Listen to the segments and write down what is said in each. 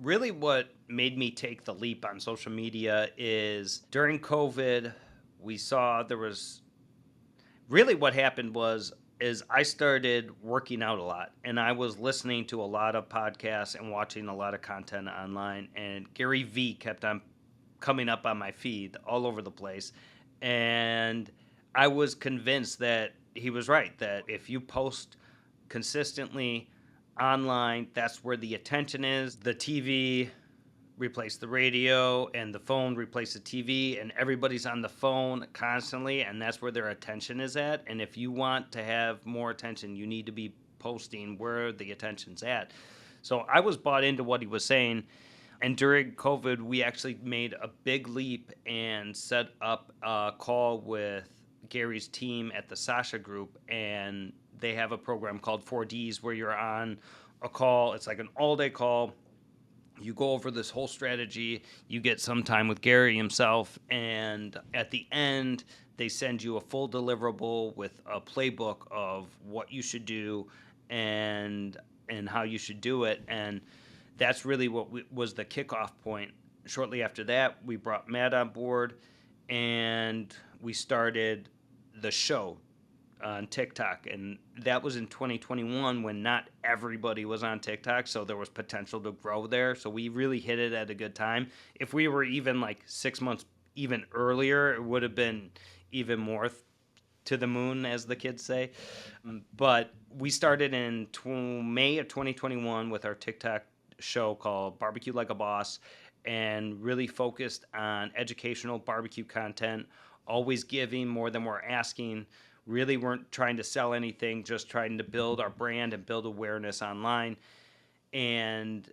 really what made me take the leap on social media is during COVID, we saw there was really what happened is I started working out a lot and I was listening to a lot of podcasts and watching a lot of content online, and Gary Vee kept on coming up on my feed all over the place. And I was convinced that he was right, that if you post consistently online, that's where the attention is. The TV replaced the radio and the phone replaced the TV, and everybody's on the phone constantly, and that's where their attention is at. And if you want to have more attention, you need to be posting where the attention's at. So I was bought into what he was saying. And during COVID, we actually made a big leap and set up a call with Gary's team at the Sasha Group, and they have a program called 4Ds where you're on a call. It's like an all-day call. You go over this whole strategy. You get some time with Gary himself, and at the end, they send you a full deliverable with a playbook of what you should do and how you should do it. And that's really what was the kickoff point. Shortly after that, we brought Matt on board, and we started the show on TikTok. And that was in 2021 when not everybody was on TikTok, so there was potential to grow there. So we really hit it at a good time. If we were even like 6 months even earlier, it would have been even more to the moon, as the kids say. But we started in May of 2021 with our TikTok show called Barbecue Like a Boss, and really focused on educational barbecue content, always giving more than we're asking. Really weren't trying to sell anything, just trying to build our brand and build awareness online. And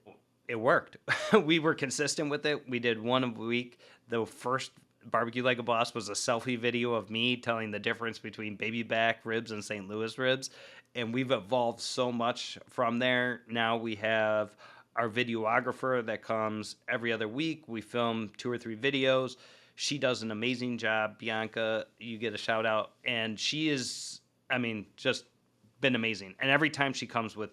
it worked. We were consistent with it. We did one a week. The first Barbecue Like a Boss was a selfie video of me telling the difference between baby back ribs and St. Louis ribs. And we've evolved so much from there. Now we have our videographer that comes every other week. We film 2 or 3 videos. She does an amazing job. Bianca, you get a shout out. And she is, just been amazing. And every time she comes with,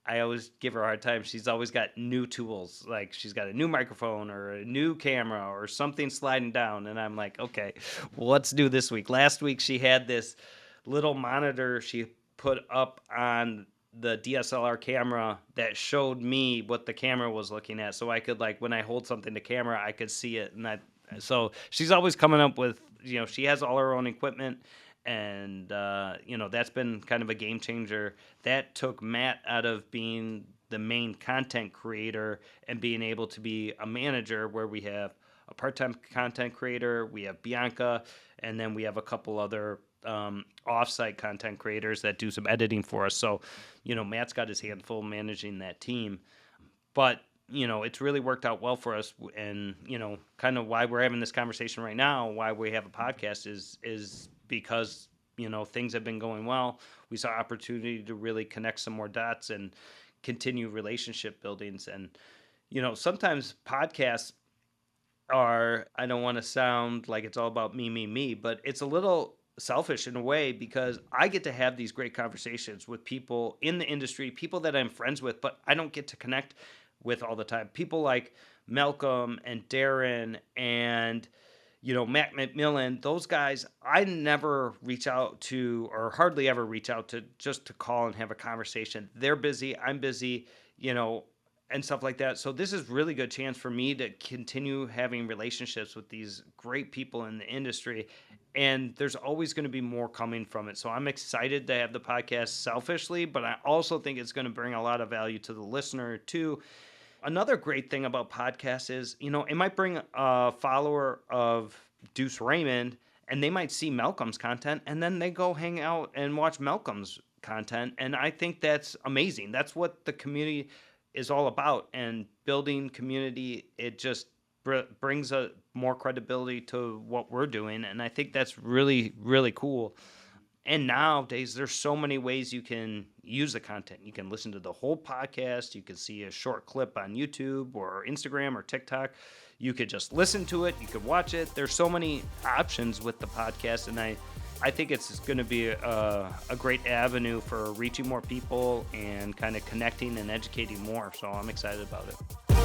I always give her a hard time. She's always got new tools. Like she's got a new microphone or a new camera or something sliding down. And I'm like, okay, well, let's do this week. Last week she had this little monitor she put up on the DSLR camera that showed me what the camera was looking at. So I could, like, when I hold something to camera, I could see it. So she's always coming up with, she has all her own equipment, and, that's been kind of a game changer. That took Matt out of being the main content creator and being able to be a manager, where we have a part-time content creator, we have Bianca, and then we have a couple other off-site content creators that do some editing for us. So, Matt's got his hand full managing that team. But, it's really worked out well for us. And, kind of why we're having this conversation right now, why we have a podcast is because, things have been going well. We saw opportunity to really connect some more dots and continue relationship buildings. And, sometimes podcasts are, I don't want to sound like it's all about me, but it's a little selfish in a way, because I get to have these great conversations with people in the industry, people that I'm friends with, but I don't get to connect with all the time. People like Malcolm and Darren and, Matt McMillan, those guys, I never reach out to, or hardly ever reach out to, just to call and have a conversation. They're busy, I'm busy, and stuff like that. So this is really good chance for me to continue having relationships with these great people in the industry. And there's always going to be more coming from it. So I'm excited to have the podcast selfishly, but I also think it's going to bring a lot of value to the listener too. Another great thing about podcasts is, it might bring a follower of Duce Raymond, and they might see Malcolm's content, and then they go hang out and watch Malcolm's content. And I think that's amazing. That's what the community is all about. And building community, it just brings a more credibility to what we're doing. And I think that's really, really cool. And nowadays, there's so many ways you can use the content. You can listen to the whole podcast. You can see a short clip on YouTube or Instagram or TikTok. You could just listen to it. You could watch it. There's so many options with the podcast. And I think it's going to be a great avenue for reaching more people and kind of connecting and educating more. So I'm excited about it.